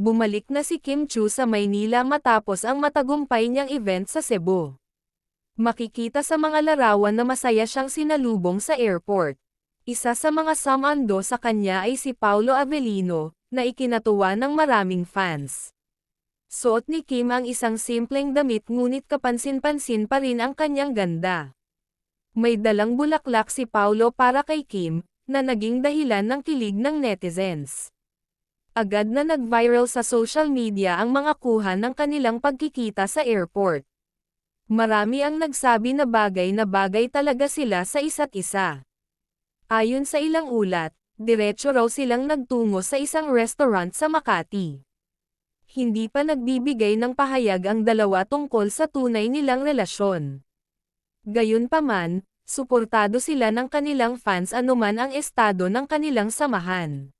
Bumalik na si Kim Chiu sa Maynila matapos ang matagumpay niyang event sa Cebu. Makikita sa mga larawan na masaya siyang sinalubong sa airport. Isa sa mga sumando sa kanya ay si Paulo Avellino, na ikinatuwa ng maraming fans. Suot ni Kim ang isang simpleng damit ngunit kapansin-pansin pa rin ang kanyang ganda. May dalang bulaklak si Paulo para kay Kim, na naging dahilan ng kilig ng netizens. Agad na nag-viral sa social media ang mga kuha ng kanilang pagkikita sa airport. Marami ang nagsabi na bagay talaga sila sa isa't isa. Ayon sa ilang ulat, diretso raw silang nagtungo sa isang restaurant sa Makati. Hindi pa nagbibigay ng pahayag ang dalawa tungkol sa tunay nilang relasyon. Gayunpaman, suportado sila ng kanilang fans anuman ang estado ng kanilang samahan.